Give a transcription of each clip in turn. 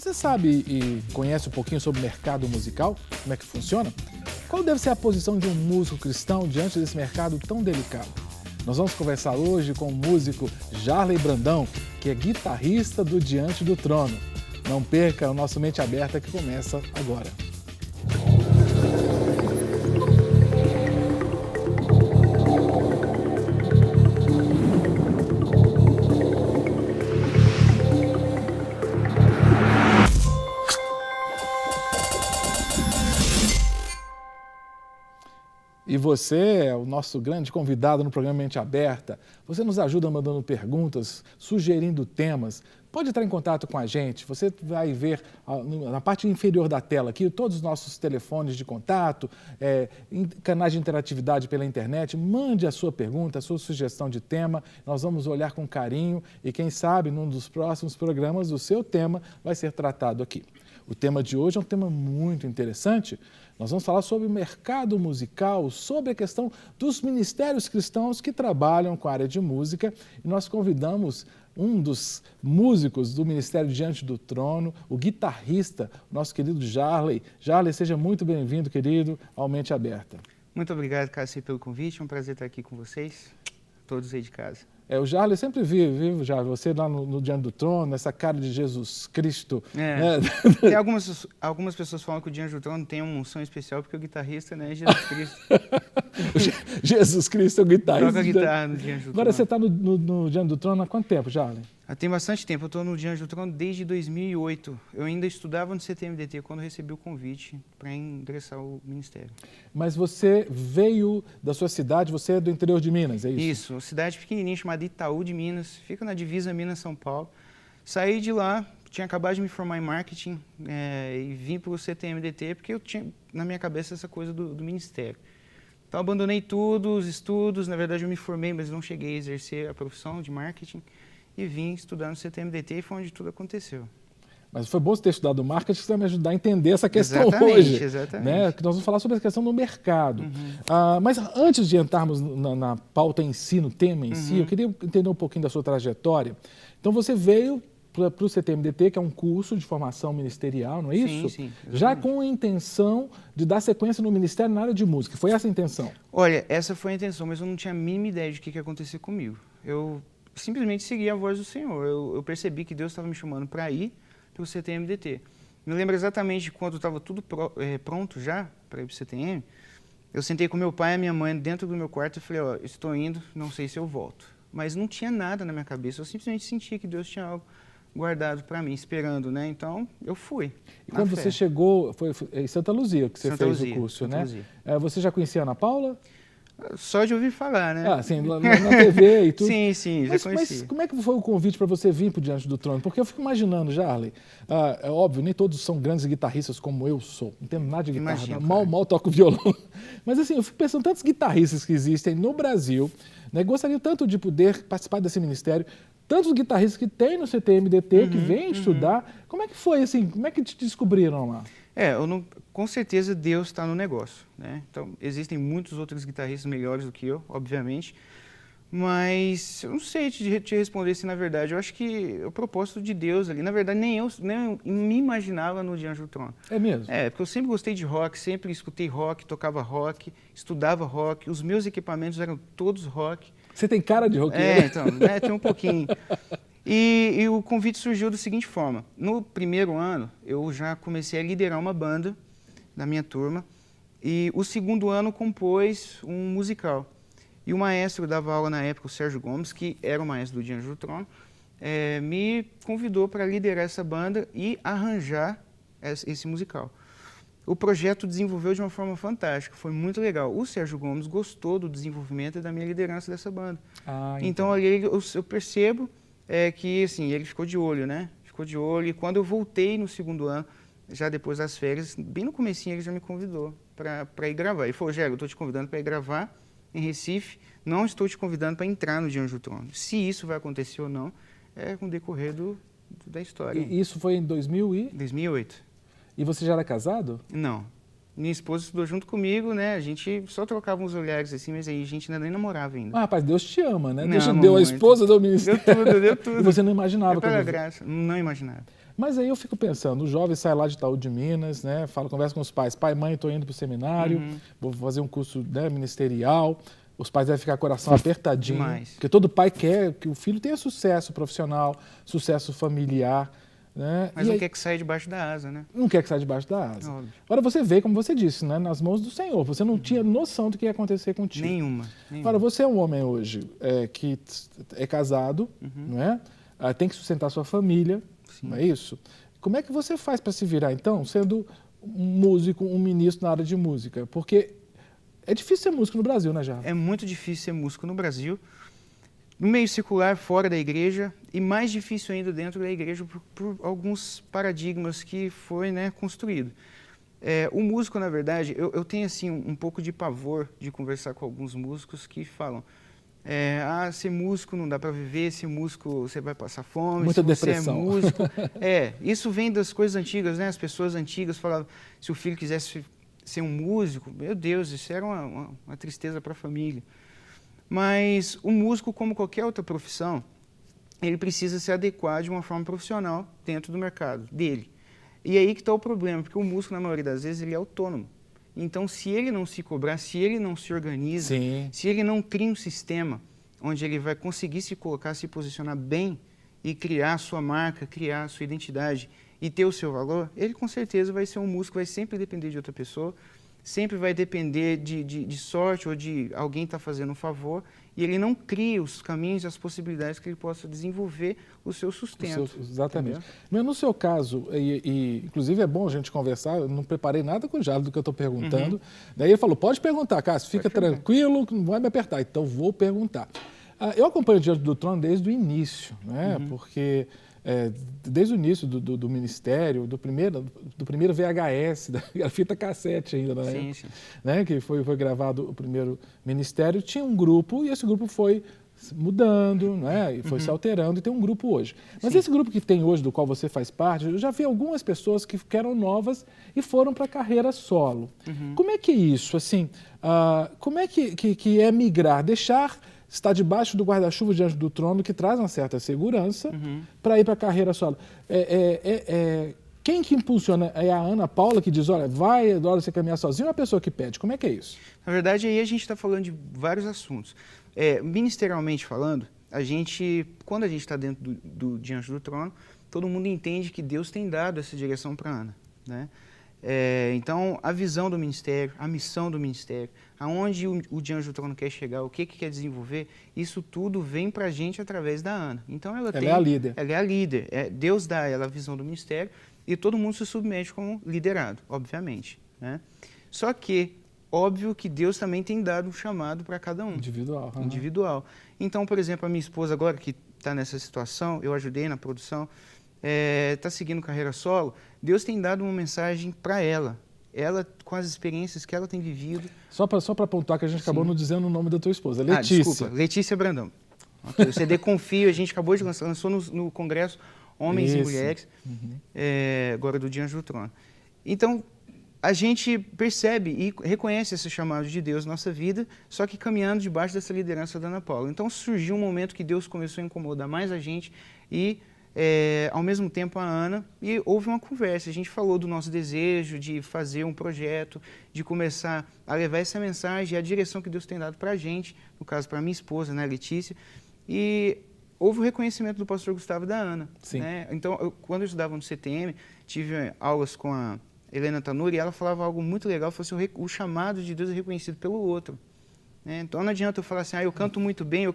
Você sabe e conhece um pouquinho sobre o mercado musical? Como é que funciona? Qual deve ser a posição de um músico cristão diante desse mercado tão delicado? Nós vamos conversar hoje com o músico Jarley Brandão, que é guitarrista do Diante do Trono. Não perca o nosso Mente Aberta que começa agora. E você é o nosso grande convidado no programa Mente Aberta. Você nos ajuda mandando perguntas, sugerindo temas. Pode entrar em contato com a gente. Você vai ver na parte inferior da tela aqui todos os nossos telefones de contato, canais de interatividade pela internet. Mande a sua pergunta, a sua sugestão de tema. Nós vamos olhar com carinho e, quem sabe, num dos próximos programas, o seu tema vai ser tratado aqui. O tema de hoje é um tema muito interessante. Nós vamos falar sobre o mercado musical, sobre a questão dos ministérios cristãos que trabalham com a área de música. E nós convidamos um dos músicos do Ministério Diante do Trono, o guitarrista, nosso querido Jarley. Jarley, seja muito bem-vindo, querido, ao Mente Aberta. Muito obrigado, Cássio, pelo convite. É um prazer estar aqui com vocês, todos aí de casa. O Jarley sempre viu já você lá no Diante do Trono, essa cara de Jesus Cristo. Né? Tem algumas pessoas falam que o Diante do Trono tem uma unção especial porque o guitarrista, né, é Jesus Cristo. Jesus Cristo é o guitarrista. Toca a guitarra no Diante do Trono. Agora você está no Diante do Trono há quanto tempo, Jarley? Tem bastante tempo. Eu estou no Diante do Trono desde 2008. Eu ainda estudava no CTMDT quando recebi o convite para ingressar ao ministério. Mas você veio da sua cidade, você é do interior de Minas, é isso? Isso, uma cidade pequenininha chamada Itaú de Minas, fica na divisa Minas-São Paulo. Saí de lá, tinha acabado de me formar em marketing e vim para o CTMDT porque eu tinha na minha cabeça essa coisa do ministério. Então abandonei tudo, os estudos, na verdade eu me formei, mas não cheguei a exercer a profissão de marketing. E vim estudar no CTMDT e foi onde tudo aconteceu. Mas foi bom você ter estudado marketing, que vai me ajudar a entender essa questão hoje. Exatamente. Né? Que nós vamos falar sobre a questão do mercado. Mas antes de entrarmos na pauta em si, no tema em si, eu queria entender um pouquinho da sua trajetória. Então você veio para o CTMDT, que é um curso de formação ministerial, não é isso? Sim. Já com a intenção de dar sequência no ministério na área de música. Foi essa a intenção? Olha, essa foi a intenção, mas eu não tinha a mínima ideia de o que ia acontecer comigo. Eu simplesmente segui a voz do Senhor. Eu percebi que Deus estava me chamando para ir para o CTMDT. Me lembro exatamente de quando estava tudo pronto já para ir para o CTM. Eu sentei com meu pai e minha mãe dentro do meu quarto e falei, estou indo, não sei se eu volto. Mas não tinha nada na minha cabeça, eu simplesmente sentia que Deus tinha algo guardado para mim, esperando, né? Então, eu fui. E quando você chegou, foi em Santa Luzia que você fez o curso, né? Você já conhecia a Ana Paula? Só de ouvir falar, né? Sim, na TV e tudo. Sim, já conheci. Mas como é que foi o convite para você vir para o Diante do Trono? Porque eu fico imaginando, Jarley, é óbvio, nem todos são grandes guitarristas como eu sou. Não entendo nada de guitarra, mal toco violão. Mas assim, eu fico pensando, tantos guitarristas que existem no Brasil, né, gostaria tanto de poder participar desse ministério, tantos guitarristas que tem no CTMDT, que vêm estudar. Como é que foi, assim, como é que te descobriram lá? Com certeza Deus está no negócio, né? Então, existem muitos outros guitarristas melhores do que eu, obviamente, mas eu não sei te responder se, na verdade, eu acho que é o propósito de Deus ali. Na verdade, nem eu me imaginava no Diante do Trono. É mesmo? Porque eu sempre gostei de rock, sempre escutei rock, tocava rock, estudava rock, os meus equipamentos eram todos rock. Você tem cara de roqueiro? Tem um pouquinho. E o convite surgiu da seguinte forma. No primeiro ano, eu já comecei a liderar uma banda da minha turma. E o segundo ano compôs um musical. E o maestro dava aula na época, o Sérgio Gomes, que era o maestro do Diante do Trono, me convidou para liderar essa banda e arranjar esse musical. O projeto desenvolveu de uma forma fantástica, foi muito legal. O Sérgio Gomes gostou do desenvolvimento e da minha liderança dessa banda. Então ali eu percebo que assim, ele ficou de olho, né? Ficou de olho. E quando eu voltei no segundo ano, já depois das férias, bem no comecinho ele já me convidou para ir gravar. Ele falou, Gero, eu estou te convidando para ir gravar em Recife, não estou te convidando para entrar no Diante do Trono. Se isso vai acontecer ou não, é com o decorrer da história. E isso foi em 2008. E você já era casado? Não. Minha esposa estudou junto comigo, né? A gente só trocava uns olhares assim, mas aí a gente ainda nem namorava ainda. Rapaz, Deus te ama, né? Deus te deu a esposa do ministério. Deu tudo. E você não imaginava. Pela graça, não imaginava. Mas aí eu fico pensando, o jovem sai lá de Itaú de Minas, né, conversa com os pais, pai, mãe, estou indo para o seminário, vou fazer um curso, né, ministerial. Os pais devem ficar com o coração apertadinho, Demais. porque todo pai quer que o filho tenha sucesso profissional, sucesso familiar. Né? Mas não quer que saia debaixo da asa, né? Não quer que saia debaixo da asa. Óbvio. Agora você vê, como você disse, né, nas mãos do Senhor. Você não tinha noção do que ia acontecer contigo. Nenhuma. Agora, você é um homem hoje que é casado, não é? Tem que sustentar sua família, Sim. não é isso? Como é que você faz para se virar, então, sendo um músico, um ministro na área de música? Porque é difícil ser músico no Brasil, né, Jarley? É muito difícil ser músico no Brasil, no meio secular, fora da igreja, e mais difícil ainda dentro da igreja por alguns paradigmas que foi, né, construído. O músico, na verdade, eu tenho assim um pouco de pavor de conversar com alguns músicos que falam ser músico não dá para viver, ser músico você vai passar fome, muita se você depressão. é músico... isso vem das coisas antigas, né? As pessoas antigas falavam, se o filho quisesse ser um músico, meu Deus, isso era uma tristeza para a família. Mas o músico, como qualquer outra profissão, ele precisa se adequar de uma forma profissional dentro do mercado dele. E aí que está o problema, porque o músico, na maioria das vezes, ele é autônomo. Então, se ele não se cobrar, se ele não se organiza, Sim. se ele não cria um sistema onde ele vai conseguir se colocar, se posicionar bem e criar a sua marca, criar a sua identidade e ter o seu valor, ele com certeza vai ser um músico, vai sempre depender de outra pessoa, sempre vai depender de sorte ou de alguém estar fazendo um favor, e ele não cria os caminhos e as possibilidades que ele possa desenvolver o seu sustento. Exatamente. Entendeu? Mas no seu caso, inclusive é bom a gente conversar, eu não preparei nada com o Jarley do que eu estou perguntando. Daí ele falou, pode perguntar, Cássio, fica tranquilo, não vai me apertar. Então vou perguntar. Eu acompanho o Diante do Trono desde o início, né? Porque desde o início do ministério, do primeiro VHS, da fita cassete ainda, né? Sim, sim. Né? Que foi gravado o primeiro ministério, tinha um grupo e esse grupo foi mudando, né? E foi se alterando e tem um grupo hoje. Mas esse grupo que tem hoje, do qual você faz parte, eu já vi algumas pessoas que eram novas e foram para a carreira solo. Como é que é isso? Assim, como é que é migrar, estar debaixo do guarda-chuva diante do trono, que traz uma certa segurança, para ir para a carreira solo? Quem que impulsiona? É a Ana Paula que diz, olha, vai, adora você caminhar sozinho, ou é a pessoa que pede? Como é que é isso? Na verdade, aí a gente está falando de vários assuntos. Ministerialmente falando, quando a gente está dentro do Diante do Trono, todo mundo entende que Deus tem dado essa direção para a Ana, né? Então, a visão do ministério, a missão do ministério, aonde o Diante do Trono quer chegar, o que quer desenvolver, isso tudo vem para a gente através da Ana. Então, ela é a líder. Ela é a líder. Deus dá a ela a visão do ministério e todo mundo se submete como liderado, obviamente, né? Só que, óbvio que Deus também tem dado um chamado para cada um. Individual. Individual. Então, por exemplo, a minha esposa agora, que está nessa situação, eu ajudei na produção, está seguindo carreira solo, Deus tem dado uma mensagem para ela, com as experiências que ela tem vivido. Só para pontuar que a gente acabou não dizendo o nome da tua esposa, Letícia. Desculpa, Letícia Brandão. Okay. O CD Confio, a gente acabou de lançar, lançou no Congresso Homens e Mulheres, agora do Diante do Trono. Então, a gente percebe e reconhece esse chamado de Deus na nossa vida, só que caminhando debaixo dessa liderança da Ana Paula. Então, surgiu um momento que Deus começou a incomodar mais a gente e, ao mesmo tempo, a Ana, e houve uma conversa. A gente falou do nosso desejo de fazer um projeto, de começar a levar essa mensagem, a direção que Deus tem dado para a gente, no caso, para a minha esposa, né, Letícia, e houve o reconhecimento do pastor Gustavo e da Ana. Sim. Né? Então, quando eu estudava no CTM, tive aulas com a Helena Tanuri, e ela falava algo muito legal, falou assim, o chamado de Deus é reconhecido pelo outro. Então não adianta eu falar assim, eu canto muito bem,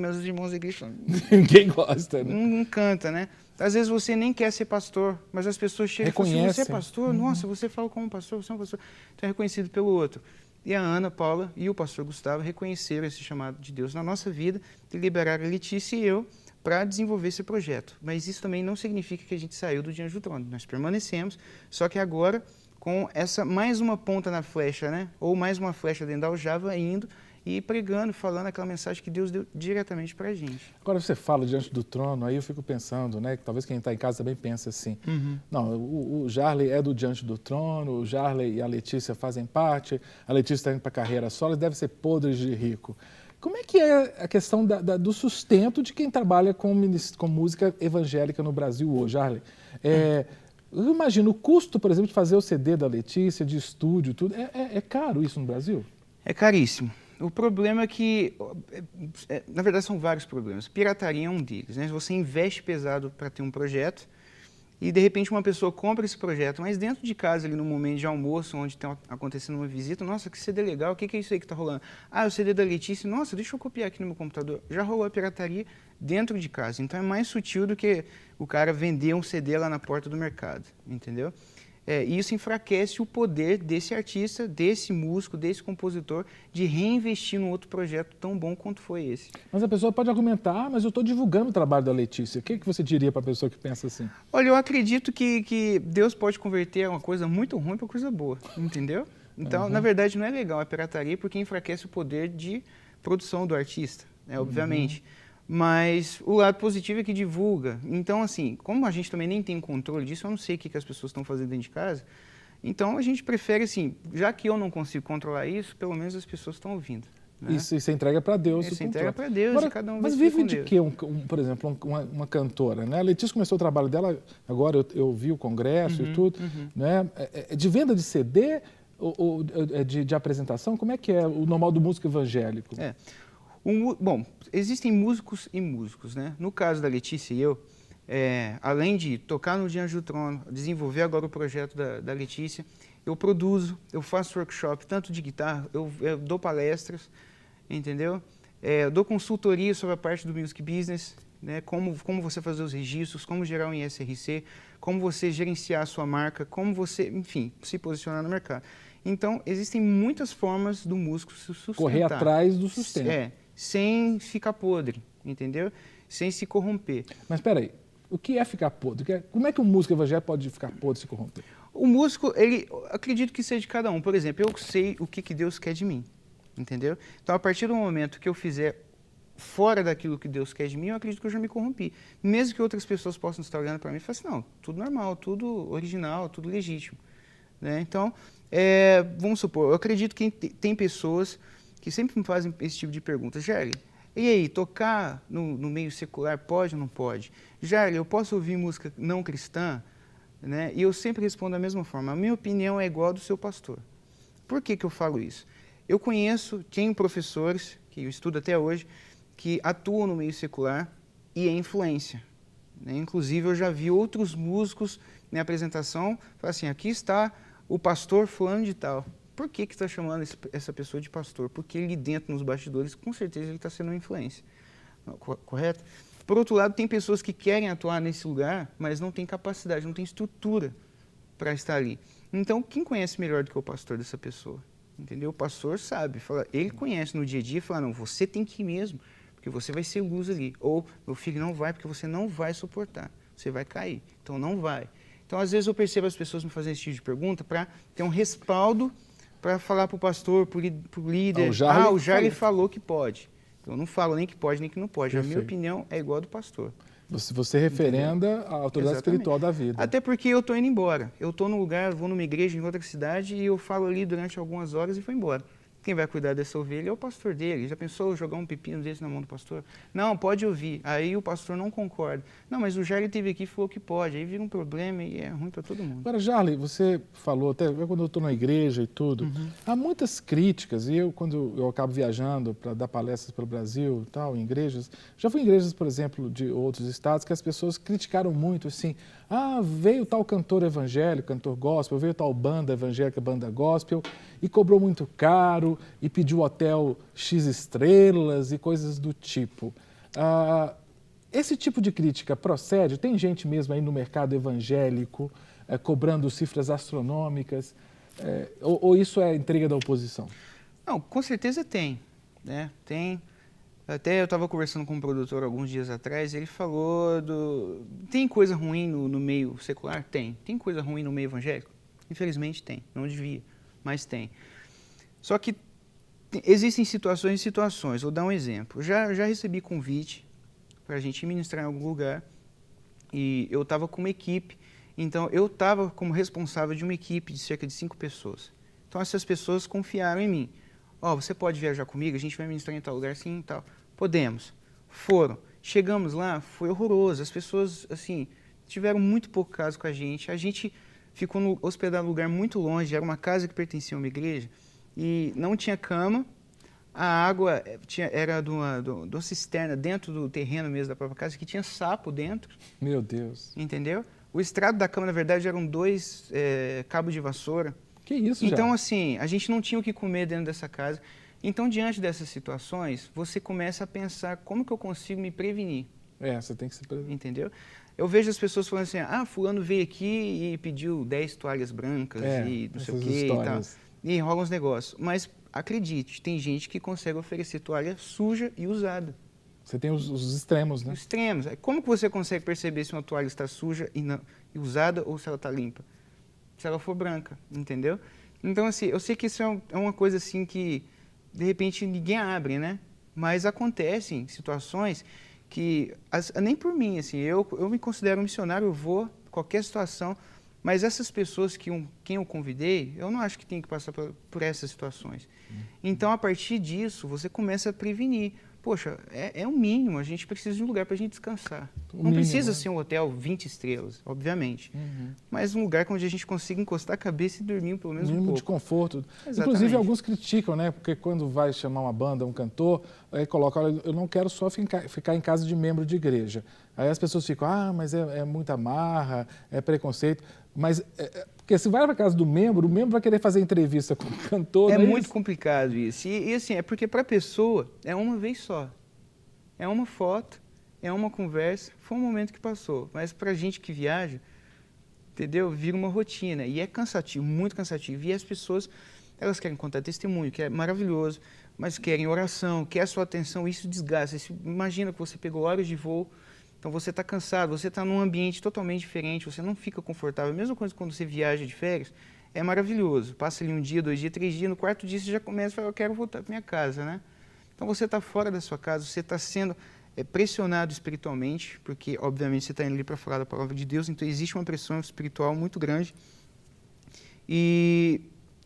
mas os irmãos da igreja ninguém gosta, né? Não canta, né? Às vezes você nem quer ser pastor, mas as pessoas chegam e falam assim, você é pastor? Nossa, você fala como pastor, você é um pastor. Então é reconhecido pelo outro. E a Ana Paula e o pastor Gustavo reconheceram esse chamado de Deus na nossa vida, de liberar a Letícia e eu para desenvolver esse projeto. Mas isso também não significa que a gente saiu do Diante do Trono. Nós permanecemos, só que agora com essa mais uma ponta na flecha, né? Ou mais uma flecha dentro da aljava indo e pregando, falando aquela mensagem que Deus deu diretamente para a gente. Agora você fala Diante do Trono, aí eu fico pensando, né? Que talvez quem está em casa também pense assim. Não, o Jarley é do Diante do Trono, o Jarley e a Letícia fazem parte, a Letícia está indo para a carreira solo, deve ser podre de rico. Como é que é a questão do sustento de quem trabalha com música evangélica no Brasil hoje, Jarley? Eu imagino o custo, por exemplo, de fazer o CD da Letícia, de estúdio, tudo. É caro isso no Brasil? É caríssimo. O problema é que, na verdade, são vários problemas. Pirataria é um deles, né? Você investe pesado para ter um projeto e, de repente, uma pessoa compra esse projeto, mas dentro de casa, ali no momento de almoço, onde está acontecendo uma visita, nossa, que CD legal, o que é isso aí que está rolando? Ah, o CD da Letícia, nossa, deixa eu copiar aqui no meu computador. Já rolou a pirataria dentro de casa. Então, é mais sutil do que o cara vender um CD lá na porta do mercado, entendeu? E isso enfraquece o poder desse artista, desse músico, desse compositor, de reinvestir num outro projeto tão bom quanto foi esse. Mas a pessoa pode argumentar, mas eu estou divulgando o trabalho da Letícia. O que você diria para a pessoa que pensa assim? Olha, eu acredito que Deus pode converter uma coisa muito ruim para coisa boa, entendeu? Então, na verdade, não é legal a pirataria porque enfraquece o poder de produção do artista, né, obviamente. Mas o lado positivo é que divulga. Então, assim, como a gente também nem tem controle disso, eu não sei o que as pessoas estão fazendo dentro de casa. Então, a gente prefere, assim, já que eu não consigo controlar isso, pelo menos as pessoas estão ouvindo. Né? Isso você entrega para Deus. Isso entrega para Deus. Agora, e cada um mas vai vive de quê, por exemplo, uma cantora? Né? A Letícia começou o trabalho dela, agora eu vi o congresso e tudo. Né? De venda de CD ou de apresentação? Como é que é o normal do músico evangélico? Bom, existem músicos e músicos, né? No caso da Letícia e eu, além de tocar no Diante do Trono, desenvolver agora o projeto da Letícia, eu produzo, eu faço workshop, tanto de guitarra, eu dou palestras, entendeu? Eu dou consultoria sobre a parte do music business, né? Como você fazer os registros, como gerar um ISRC, como você gerenciar a sua marca, como você, enfim, se posicionar no mercado. Então, existem muitas formas do músico se sustentar. Correr atrás do sustento. Sem ficar podre, entendeu? Sem se corromper. Mas espera aí, o que é ficar podre? Como é que um músico evangélico pode ficar podre e se corromper? O músico, acredito que seja de cada um. Por exemplo, eu sei o que Deus quer de mim, entendeu? Então, a partir do momento que eu fizer fora daquilo que Deus quer de mim, eu acredito que eu já me corrompi. Mesmo que outras pessoas possam estar olhando para mim e falar assim, não, tudo normal, tudo original, tudo legítimo. Né? Então, vamos supor, eu acredito que tem pessoas que sempre me fazem esse tipo de pergunta. Jair, e aí, tocar no meio secular pode ou não pode? Jair, eu posso ouvir música não cristã? Né? E eu sempre respondo da mesma forma. A minha opinião é igual a do seu pastor. Por que eu falo isso? Eu tenho professores, que eu estudo até hoje, que atuam no meio secular e é influência. Né? Inclusive, eu já vi outros músicos na apresentação falar assim, aqui está o pastor fulano de tal. Por que está chamando essa pessoa de pastor? Porque ele dentro, nos bastidores, com certeza ele está sendo uma influência. Correto? Por outro lado, tem pessoas que querem atuar nesse lugar, mas não têm capacidade, não têm estrutura para estar ali. Então, quem conhece melhor do que o pastor dessa pessoa? Entendeu? O pastor sabe, ele conhece no dia a dia e fala, não, você tem que ir mesmo, porque você vai ser luz ali. Ou, meu filho, não vai, porque você não vai suportar, você vai cair, então não vai. Então, às vezes eu percebo as pessoas me fazendo esse tipo de pergunta para ter um respaldo para falar para o pastor, para o líder, o Jair falou que pode. Eu não falo nem que pode, nem que não pode. Perfeito. A minha opinião é igual a do pastor. Você referenda a autoridade espiritual da vida. Até porque eu estou indo embora. Eu estou num lugar, vou numa igreja em outra cidade e eu falo ali durante algumas horas e vou embora. Quem vai cuidar dessa ovelha é o pastor dele. Já pensou jogar um pepino desse na mão do pastor? Não, pode ouvir. Aí o pastor não concorda. Não, mas o Jair esteve aqui e falou que pode. Aí vira um problema e é ruim para todo mundo. Agora, Jarley, você falou, até quando eu estou na igreja e tudo, há muitas críticas. E quando eu acabo viajando para dar palestras pelo Brasil e tal, em igrejas, já fui em igrejas, por exemplo, de outros estados, que as pessoas criticaram muito, assim, veio tal cantor evangélico, cantor gospel, veio tal banda evangélica, banda gospel, e cobrou muito caro, e pediu hotel X estrelas e coisas do tipo. Esse tipo de crítica procede? Tem gente mesmo aí no mercado evangélico cobrando cifras astronômicas? Ou isso é intriga da oposição? Não, com certeza tem. Né? Tem. Até eu estava conversando com um produtor alguns dias atrás, ele falou tem coisa ruim no meio secular? Tem. Tem coisa ruim no meio evangélico? Infelizmente tem. Não devia, mas tem. Só que existem situações e situações. Vou dar um exemplo. Já recebi convite para a gente ministrar em algum lugar e eu estava com uma equipe. Então, eu estava como responsável de uma equipe de cerca de 5 pessoas. Então, essas pessoas confiaram em mim. Você pode viajar comigo? A gente vai ministrar em tal lugar, sim e tal. Podemos. Foram. Chegamos lá, foi horroroso. As pessoas, assim, tiveram muito pouco caso com a gente ficou hospedado num lugar muito longe, era uma casa que pertencia a uma igreja, e não tinha cama, a água era de uma cisterna dentro do terreno mesmo da própria casa, que tinha sapo dentro. Meu Deus. Entendeu? O estrado da cama, na verdade, eram 2 cabos de vassoura. Que isso, Então, já? assim, a gente não tinha o que comer dentro dessa casa. Então, diante dessas situações, você começa a pensar como que eu consigo me prevenir, Você tem que se prevenir. entendeu? Eu vejo as pessoas falando assim, fulano veio aqui e pediu 10 toalhas brancas e não sei o essas quê histórias. e tal. E rola uns negócios. Mas, acredite, tem gente que consegue oferecer toalha suja e usada. Você tem os extremos, né? Os extremos. Como que você consegue perceber se uma toalha está suja e usada ou se ela está limpa? Se ela for branca, entendeu? Então, assim, eu sei que isso é uma coisa assim que, de repente, ninguém abre, né? Mas acontecem situações que, nem por mim, assim, eu me considero um missionário, eu vou, qualquer situação, mas essas pessoas quem eu convidei, eu não acho que tem que passar por essas situações. Então, a partir disso, você começa a prevenir. Poxa, é o mínimo, a gente precisa de um lugar para a gente descansar. Não precisa ser um hotel 20 estrelas, obviamente, mas um lugar onde a gente consiga encostar a cabeça e dormir pelo menos um pouco. De conforto. Exatamente. Inclusive, alguns criticam, né? Porque quando vai chamar uma banda, um cantor, aí coloca, olha, eu não quero só ficar em casa de membro de igreja. Aí as pessoas ficam, mas é muita marra, é preconceito. Mas, porque se vai para casa do membro, o membro vai querer fazer entrevista com o cantor. É muito complicado isso. E assim, é porque para a pessoa é uma vez só. É uma foto, é uma conversa, foi um momento que passou. Mas para a gente que viaja, entendeu? Vira uma rotina. E é cansativo, muito cansativo. E as pessoas, elas querem contar testemunho, que é maravilhoso, mas querem oração, quer a sua atenção, isso desgasta. Imagina que você pegou horas de voo, então você está cansado, você está num ambiente totalmente diferente, você não fica confortável. A mesma coisa quando você viaja de férias, é maravilhoso. Passa ali 1 dia, 2 dias, 3 dias, no 4º dia você já começa a falar, eu quero voltar para minha casa, né? Então você está fora da sua casa, você está sendo pressionado espiritualmente, porque obviamente você está indo ali para falar da palavra de Deus, então existe uma pressão espiritual muito grande. E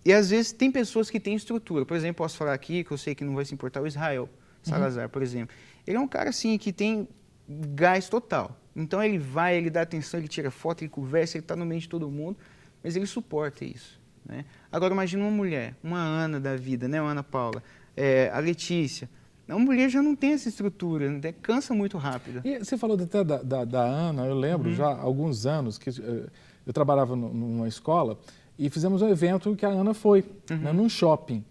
às vezes tem pessoas que têm estrutura. Por exemplo, posso falar aqui, que eu sei que não vai se importar, o Israel Salazar, por exemplo. Ele é um cara assim que tem gás total. Então ele vai, ele dá atenção, ele tira foto, ele conversa, ele está no meio de todo mundo, mas ele suporta isso, né? Agora imagina uma mulher, uma Ana da vida, né? Uma Ana Paula, a Letícia. A mulher já não tem essa estrutura, né? Cansa muito rápido. E você falou até da Ana, eu lembro já há alguns anos que eu trabalhava numa escola e fizemos um evento que a Ana foi, né, num shopping.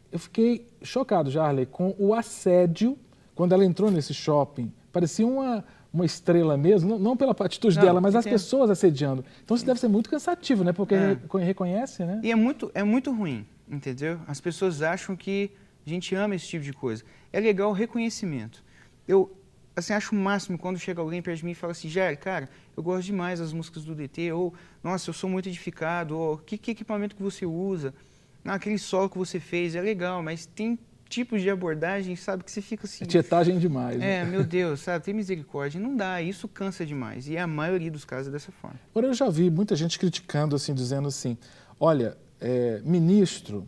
Eu fiquei chocado, Jarley, com o assédio quando ela entrou nesse shopping. Parecia uma estrela mesmo, não pela atitude dela, mas as pessoas assediando. Então isso deve ser muito cansativo, né? Porque reconhece, né? E é muito ruim, entendeu? As pessoas acham que a gente ama esse tipo de coisa. É legal o reconhecimento. Eu assim, acho o máximo quando chega alguém perto de mim e fala assim, Jair, cara, eu gosto demais das músicas do DT, ou, nossa, eu sou muito edificado, ou, que equipamento que você usa? Aquele solo que você fez é legal, mas tem tipos de abordagem, sabe, que você fica assim... Tietagem demais. Né? Meu Deus, sabe, tem misericórdia. Não dá, isso cansa demais. E a maioria dos casos é dessa forma. Agora, eu já vi muita gente criticando, assim, dizendo assim, olha, ministro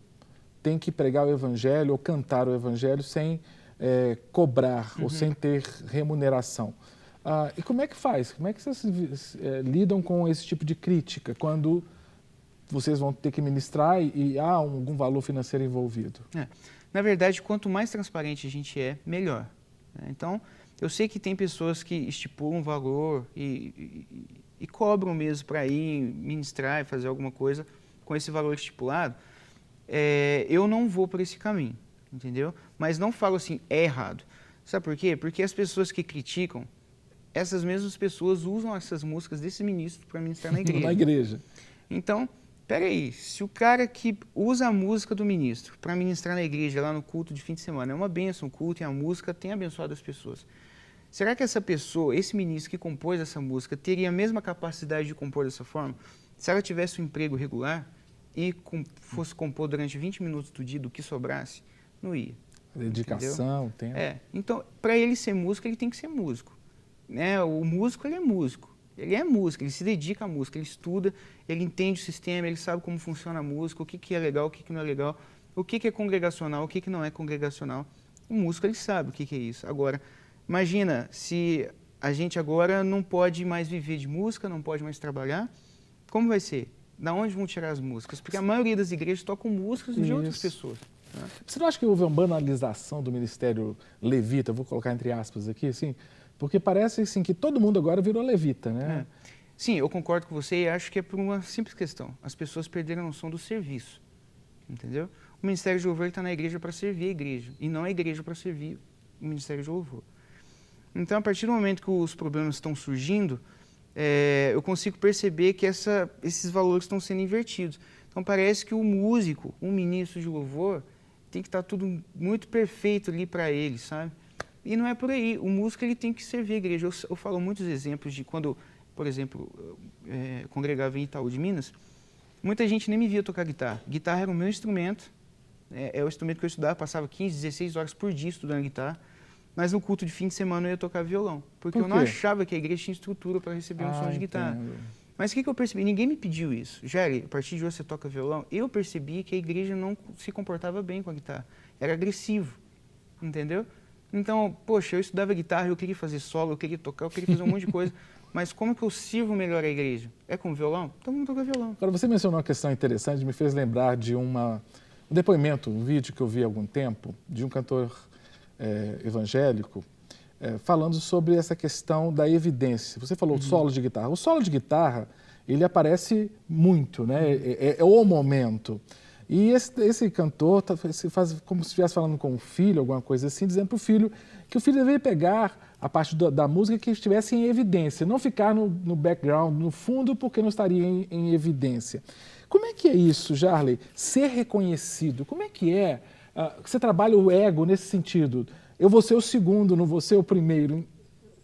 tem que pregar o evangelho ou cantar o evangelho sem cobrar ou sem ter remuneração. E como é que faz? Como é que vocês lidam com esse tipo de crítica quando vocês vão ter que ministrar e há algum valor financeiro envolvido? Na verdade, quanto mais transparente a gente é, melhor. Então, eu sei que tem pessoas que estipulam valor e cobram mesmo para ir ministrar e fazer alguma coisa com esse valor estipulado. Eu não vou por esse caminho, entendeu? Mas não falo assim, é errado. Sabe por quê? Porque as pessoas que criticam, essas mesmas pessoas usam essas músicas desse ministro para ministrar na igreja. Na igreja. Então, peraí, se o cara que usa a música do ministro para ministrar na igreja, lá no culto de fim de semana, é uma bênção o culto e a música tem abençoado as pessoas. Será que essa pessoa, esse ministro que compôs essa música, teria a mesma capacidade de compor dessa forma? Se ela tivesse um emprego regular e fosse compor durante 20 minutos do dia do que sobrasse, não ia. Dedicação, tempo. Então, para ele ser músico, ele tem que ser músico. O músico, ele é músico. Ele é músico, ele se dedica à música, ele estuda, ele entende o sistema, ele sabe como funciona a música, o que é legal, o que não é legal, o que é congregacional, o que não é congregacional. O músico, ele sabe o que é isso. Agora, imagina se a gente agora não pode mais viver de música, não pode mais trabalhar. Como vai ser? Da onde vão tirar as músicas? Porque a maioria das igrejas tocam músicas de outras pessoas. Né? Você não acha que houve uma banalização do ministério levita, vou colocar entre aspas aqui, assim? Porque parece assim, que todo mundo agora virou levita, né? Sim, eu concordo com você e acho que é por uma simples questão. As pessoas perderam a noção do serviço, entendeu? O Ministério de Louvor está na igreja para servir a igreja e não a igreja para servir o Ministério de Louvor. Então, a partir do momento que os problemas estão surgindo, eu consigo perceber que esses valores estão sendo invertidos. Então, parece que o músico, o ministro de louvor, tem que estar tudo muito perfeito ali para ele, sabe? E não é por aí. O músico ele tem que servir a igreja. Eu falo muitos exemplos de quando, por exemplo, congregava em Itaú de Minas, muita gente nem me via tocar guitarra. Guitarra era o meu instrumento, é o instrumento que eu estudava, passava 15, 16 horas por dia estudando guitarra. Mas no culto de fim de semana eu ia tocar violão, porque eu não achava que a igreja tinha estrutura para receber um som de guitarra. Mas o que eu percebi? Ninguém me pediu isso. Jair, a partir de hoje você toca violão. Eu percebi que a igreja não se comportava bem com a guitarra. Era agressivo, entendeu? Então, poxa, eu estudava guitarra, eu queria fazer solo, eu queria tocar, eu queria fazer um monte de coisa. Mas como que eu sirvo melhor a igreja? É com violão? Então vamos tocar violão. Agora, você mencionou uma questão interessante, me fez lembrar de um depoimento, um vídeo que eu vi há algum tempo, de um cantor evangélico, falando sobre essa questão da evidência. Você falou solo de guitarra. O solo de guitarra, ele aparece muito, né? É o momento. E esse cantor faz como se estivesse falando com o filho, alguma coisa assim, dizendo para o filho que o filho deveria pegar a parte da música que estivesse em evidência, não ficar no background, no fundo, porque não estaria em evidência. Como é que é isso, Jarley? Ser reconhecido, como é que é? Você trabalha o ego nesse sentido. Eu vou ser o segundo, não vou ser o primeiro.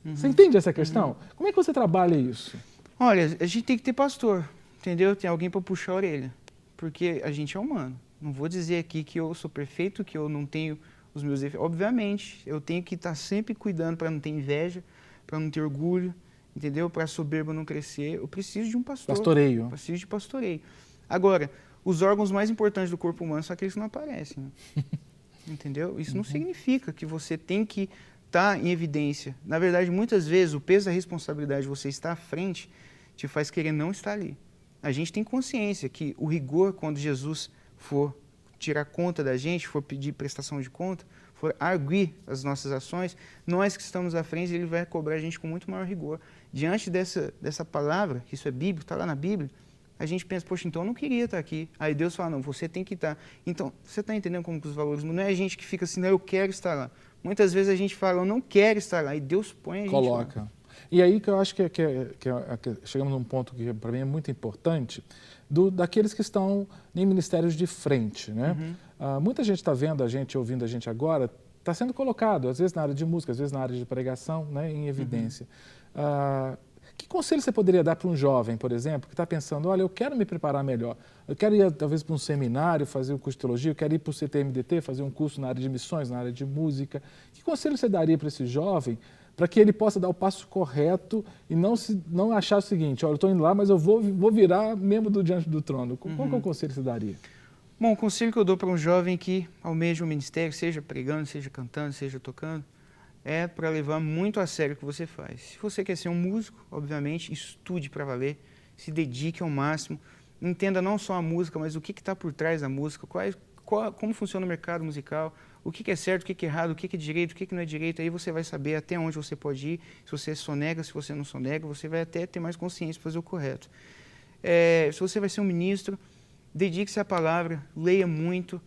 Você entende essa questão? Como é que você trabalha isso? Olha, a gente tem que ter pastor, entendeu? Tem alguém para puxar a orelha, porque a gente é humano. Não vou dizer aqui que eu sou perfeito, que eu não tenho os meus defeitos. Obviamente, eu tenho que estar sempre cuidando para não ter inveja, para não ter orgulho, entendeu? Para a soberba não crescer. Eu preciso de um pastor. Pastoreio. Eu preciso de pastoreio. Agora, os órgãos mais importantes do corpo humano são aqueles que não aparecem. Né? Entendeu? Isso não significa que você tem que estar em evidência. Na verdade, muitas vezes, o peso da responsabilidade de você estar à frente te faz querer não estar ali. A gente tem consciência que o rigor, quando Jesus for tirar conta da gente, for pedir prestação de conta, for arguir as nossas ações, nós que estamos à frente, ele vai cobrar a gente com muito maior rigor. Diante dessa palavra, que isso é bíblico, está lá na Bíblia, a gente pensa, poxa, então eu não queria estar aqui. Aí Deus fala, não, você tem que estar. Então, você está entendendo como que os valores mudam? Não é a gente que fica assim, não, eu quero estar lá. Muitas vezes a gente fala, eu não quero estar lá, e Deus põe a gente coloca. Lá. E aí que eu acho que chegamos num ponto que para mim é muito importante, daqueles que estão em ministérios de frente. Né? Muita gente está vendo a gente, ouvindo a gente agora, está sendo colocado, às vezes na área de música, às vezes na área de pregação, né, em evidência. Que conselho você poderia dar para um jovem, por exemplo, que está pensando, olha, eu quero me preparar melhor, eu quero ir talvez para um seminário, fazer um curso de teologia, eu quero ir para o CTMDT, fazer um curso na área de missões, na área de música. Que conselho você daria para esse jovem para que ele possa dar o passo correto e não achar o seguinte, olha, eu estou indo lá, mas eu vou virar membro do Diante do Trono. Qual que é o conselho que você daria? Bom, o conselho que eu dou para um jovem que almeja um ministério, seja pregando, seja cantando, seja tocando, é para levar muito a sério o que você faz. Se você quer ser um músico, obviamente, estude para valer, se dedique ao máximo, entenda não só a música, mas o que está por trás da música, como funciona o mercado musical, o que é certo, o que é errado, o que é direito, o que não é direito, aí você vai saber até onde você pode ir, se você sonega, se você não sonega, você vai até ter mais consciência para fazer o correto. Se você vai ser um ministro, dedique-se à palavra, leia muito,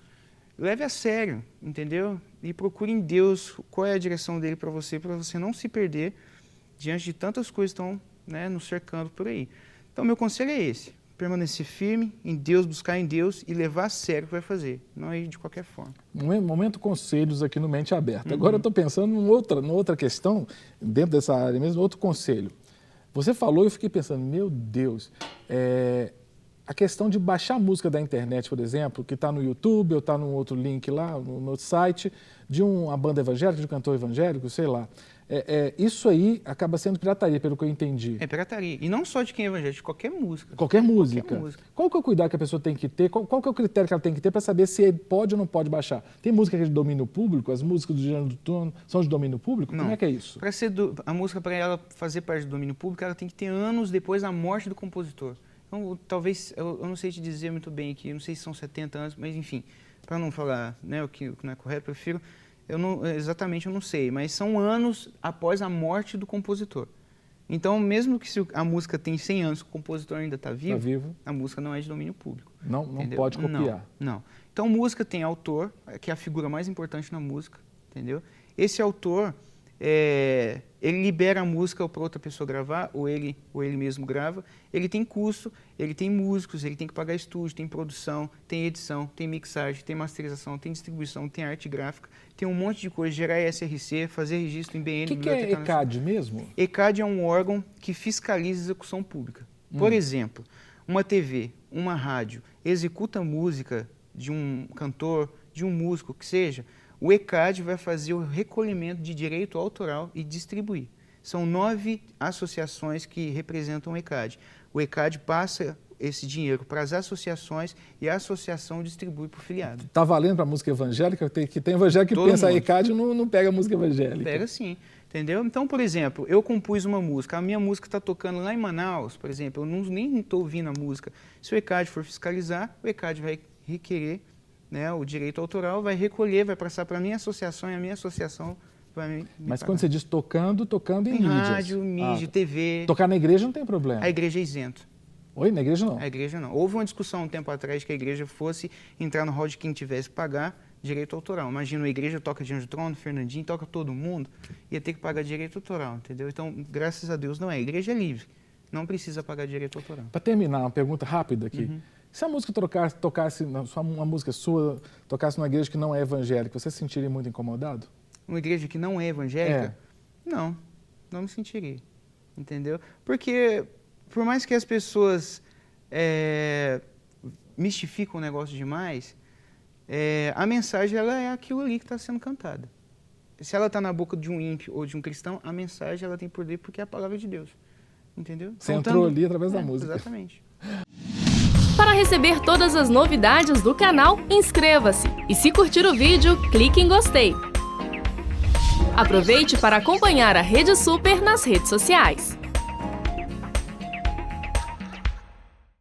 leve a sério, entendeu? E procure em Deus qual é a direção dele para você não se perder diante de tantas coisas que estão, né, nos cercando por aí. Então, meu conselho é esse, permanecer firme em Deus, buscar em Deus e levar a sério o que vai fazer, não ir de qualquer forma. Momento conselhos aqui no Mente Aberta. Agora eu estou pensando numa outra questão, dentro dessa área mesmo, outro conselho. Você falou e eu fiquei pensando, meu Deus, a questão de baixar música da internet, por exemplo, que está no YouTube ou está num outro link lá, no outro site, de uma banda evangélica, de um cantor evangélico, sei lá. Isso aí acaba sendo pirataria, pelo que eu entendi. É pirataria. E não só de quem é evangélico, de qualquer música. Qualquer música. Qualquer música. Qual que é o cuidado que a pessoa tem que ter? Qual que é o critério que ela tem que ter para saber se ele pode ou não pode baixar? Tem música que é de domínio público? As músicas do gênero do turno são de domínio público? Não. Como é que é isso? A música, para ela fazer parte do domínio público, ela tem que ter anos depois da morte do compositor. Então, talvez, eu não sei te dizer muito bem aqui, não sei se são 70 anos, mas enfim, para não falar, né, o que não é correto, eu prefiro... exatamente eu não sei, mas são anos após a morte do compositor. Então, mesmo que se a música tem 100 anos e o compositor ainda está vivo, a música não é de domínio público. Não pode copiar. Não. Então, música tem autor, que é a figura mais importante na música, entendeu? Esse autor, ele libera a música para outra pessoa gravar, ou ele mesmo grava. Ele tem custo, ele tem músicos, ele tem que pagar estúdio, tem produção, tem edição, tem mixagem, tem masterização, tem distribuição, tem arte gráfica, tem um monte de coisa, gerar SRC, fazer registro em BN. O que é ECAD mesmo? ECAD é um órgão que fiscaliza a execução pública. Por exemplo, uma TV, uma rádio, executa música de um cantor, de um músico, que seja, o ECAD vai fazer o recolhimento de direito autoral e distribuir. São 9 associações que representam o ECAD. O ECAD passa esse dinheiro para as associações e a associação distribui para o filiado. Está valendo para a música evangélica? Que tem evangélico que Todo pensa mundo. ECAD e não pega a música evangélica. Pega sim, entendeu? Então, por exemplo, eu compus uma música, a minha música está tocando lá em Manaus, por exemplo, eu nem estou ouvindo a música. Se o ECAD for fiscalizar, o ECAD vai requerer, né, o direito autoral, vai recolher, vai passar para a minha associação e a minha associação vai me Mas pagar. quando você diz tocando em mídias. Rádio, mídia, TV. Tocar na igreja não tem problema. A igreja é isento. Oi, na igreja não? A igreja não. Houve uma discussão um tempo atrás que a igreja fosse entrar no rol de quem tivesse que pagar direito autoral. Imagina, a igreja toca Diante do Trono, Fernandinho, toca todo mundo, ia ter que pagar direito autoral, entendeu? Então, graças a Deus, não é. A igreja é livre, não precisa pagar direito autoral. Para terminar, uma pergunta rápida aqui. Se a música tocasse, uma música sua, tocasse numa igreja que não é evangélica, você se sentiria muito incomodado? Uma igreja que não é evangélica? Não me sentiria, entendeu? Porque, por mais que as pessoas mistificam o negócio demais, a mensagem ela é aquilo ali que está sendo cantada. Se ela está na boca de um ímpio ou de um cristão, a mensagem ela tem poder porque é a palavra de Deus, entendeu? Você entrou ali através da música. Exatamente. Para receber todas as novidades do canal, inscreva-se e se curtir o vídeo, clique em gostei. Aproveite para acompanhar a Rede Super nas redes sociais.